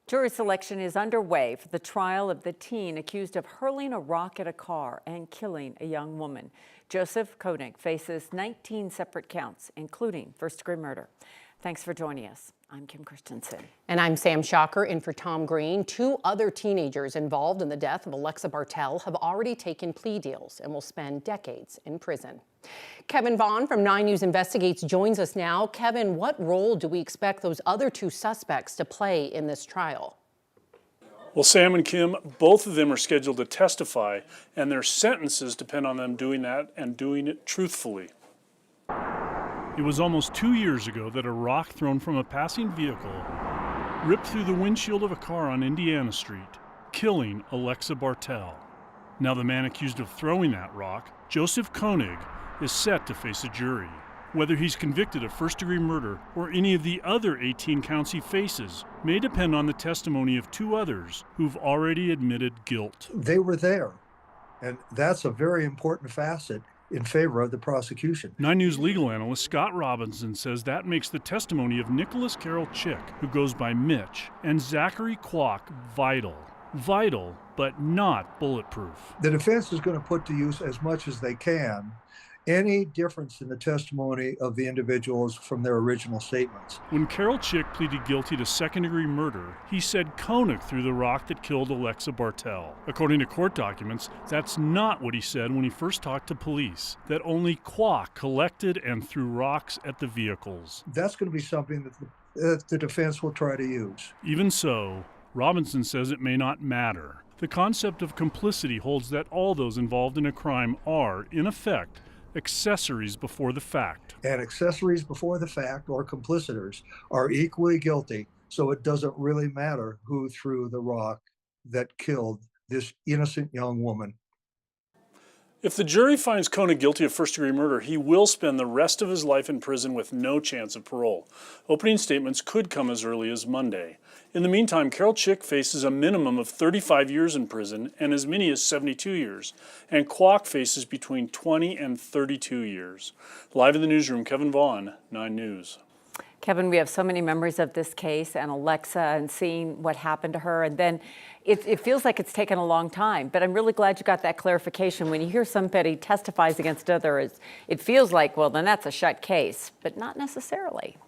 Jury selection is underway for the trial of the teen accused of hurling a rock at a car and killing a young woman. Joseph Koenig faces 19 separate counts, including first-degree murder. Thanks for joining us. I'm Kim Christensen. And I'm Sam Shocker in for Tom Green. Two other teenagers involved in the death of Alexa Bartell have already taken plea deals and will spend decades in prison. Kevin Vaughn from 9 News Investigates joins us now. Kevin, what role do we expect those other two suspects to play in this trial? Well, Sam and Kim, both of them are scheduled to testify, and their sentences depend on them doing that and doing it truthfully. It was almost 2 years ago that a rock thrown from a passing vehicle ripped through the windshield of a car on Indiana Street, killing Alexa Bartell. Now the man accused of throwing that rock, Joseph Koenig, is set to face a jury. Whether he's convicted of first-degree murder or any of the other 18 counts he faces may depend on the testimony of two others who've already admitted guilt. They were there, and that's a very important facet in favor of the prosecution. 9 News legal analyst Scott Robinson says that makes the testimony of Nicholas Carroll Chick, who goes by Mitch, and Zachary Kwok vital. Vital, but not bulletproof. The defense is going to put to use as much as they can any difference in the testimony of the individuals from their original statements. When Carroll Chick pleaded guilty to second-degree murder, he said Koenig threw the rock that killed Alexa Bartell. According to court documents, that's not what he said when he first talked to police, that only Kwok collected and threw rocks at the vehicles. That's going to be something that the defense will try to use. Even so, Robinson says it may not matter. The concept of complicity holds that all those involved in a crime are, in effect, accessories before the fact. And accessories before the fact, or complicitors, are equally guilty, so it doesn't really matter who threw the rock that killed this innocent young woman. If the jury finds Koenig guilty of first-degree murder, he will spend the rest of his life in prison with no chance of parole. Opening statements could come as early as Monday. In the meantime, Carroll Chick faces a minimum of 35 years in prison and as many as 72 years, and Kwok faces between 20 and 32 years. Live in the newsroom, Kevin Vaughn, 9 News. Kevin, we have so many memories of this case and Alexa and seeing what happened to her. And then it feels like it's taken a long time. But I'm really glad you got that clarification. When you hear somebody testifies against others, it feels like, well, then that's a shut case, but not necessarily.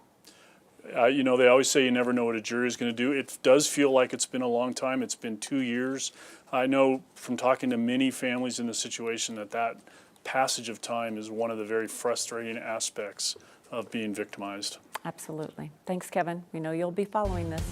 You know, they always say you never know what a jury is going to do. It does feel like it's been a long time. It's been 2 years. I know from talking to many families in the situation that passage of time is one of the very frustrating aspects of being victimized. Absolutely. Thanks, Kevin. We know you'll be following this.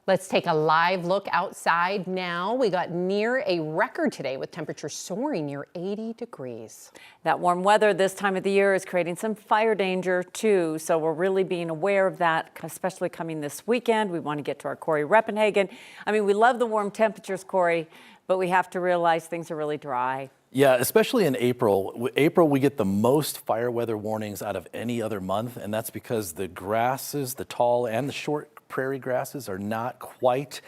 Let's take a live look outside now. We got near a record today with temperatures soaring near 80 degrees. That warm weather this time of the year is creating some fire danger too, so we're really being aware of that, especially coming this weekend. We want to get to our Corey Reppenhagen. I mean, we love the warm temperatures, Corey, but we have to realize things are really dry. Yeah, especially in April. April, we get the most fire weather warnings out of any other month, and that's because the grasses, the tall and the short prairie grasses, are not quite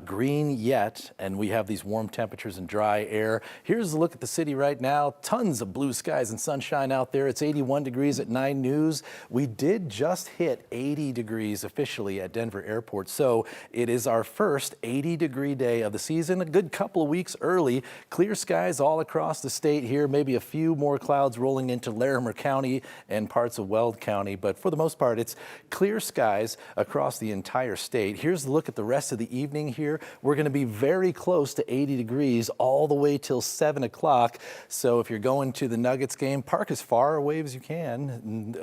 green yet, and we have these warm temperatures and dry air. Here's a look at the city right now. Tons of blue skies and sunshine out there. It's 81 degrees at 9 News. We did just hit 80 degrees officially at Denver Airport, so it is our first 80-degree day of the season, a good couple of weeks early. Clear skies all across the state here, maybe a few more clouds rolling into Larimer County and parts of Weld County, but for the most part, it's clear skies across the entire state. Here's a look at the rest of the evening here. We're going to be very close to 80 degrees all the way till 7 o'clock. So if you're going to the Nuggets game, park as far away as you can and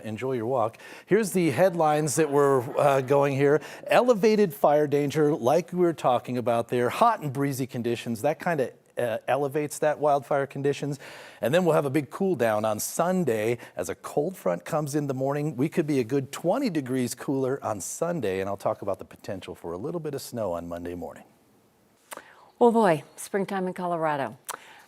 enjoy your walk. Here's the headlines that we're going here. Elevated fire danger, like we were talking about there. Hot and breezy conditions, that kind of elevates that wildfire conditions. And then we'll have a big cool down on Sunday as a cold front comes in the morning. We could be a good 20 degrees cooler on Sunday, and I'll talk about the potential for a little bit of snow on Monday morning. Oh boy, springtime in Colorado.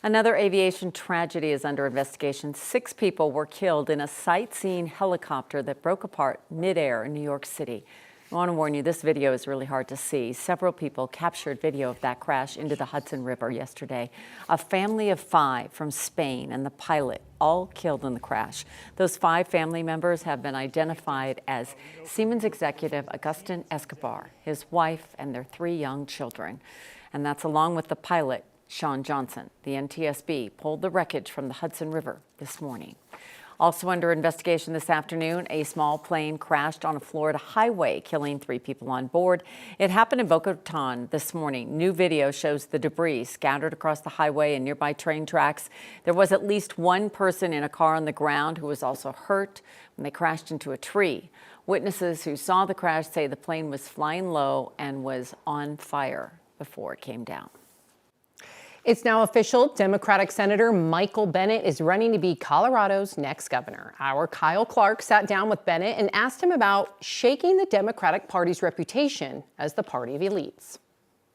Another aviation tragedy is under investigation. 6 people were killed in a sightseeing helicopter that broke apart midair in New York City. I want to warn you, this video is really hard to see. Several people captured video of that crash into the Hudson River yesterday. A family of 5 from Spain and the pilot all killed in the crash. Those 5 family members have been identified as Siemens executive Agustin Escobar, his wife, and their 3 young children. And that's along with the pilot, Sean Johnson. The NTSB pulled the wreckage from the Hudson River this morning. Also under investigation this afternoon, a small plane crashed on a Florida highway, killing 3 people on board. It happened in Boca Raton this morning. New video shows the debris scattered across the highway and nearby train tracks. There was at least 1 person in a car on the ground who was also hurt when they crashed into a tree. Witnesses who saw the crash say the plane was flying low and was on fire before it came down. It's now official. Democratic Senator Michael Bennet is running to be Colorado's next governor. Our Kyle Clark sat down with Bennet and asked him about shaking the Democratic Party's reputation as the party of elites.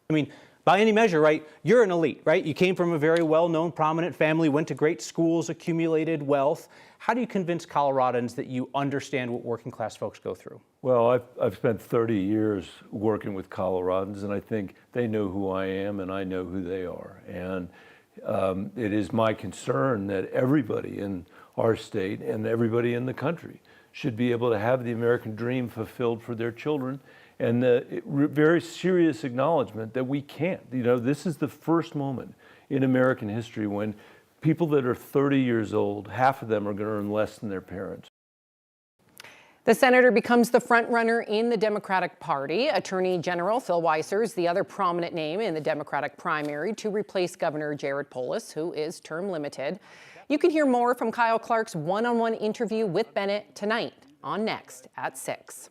I mean, by any measure, right, you're an elite, right? You came from a very well-known, prominent family, went to great schools, accumulated wealth. How do you convince Coloradans that you understand what working class folks go through? Well, I've spent 30 years working with Coloradans, and I think they know who I am and I know who they are. And it is my concern that everybody in our state and everybody in the country should be able to have the American dream fulfilled for their children, and the very serious acknowledgement that we can't. You know, this is the first moment in American history when people that are 30 years old, half of them are going to earn less than their parents. The senator becomes the frontrunner in the Democratic Party. Attorney General Phil Weiser is the other prominent name in the Democratic primary to replace Governor Jared Polis, who is term limited. You can hear more from Kyle Clark's one-on-one interview with Bennet tonight on Next at 6.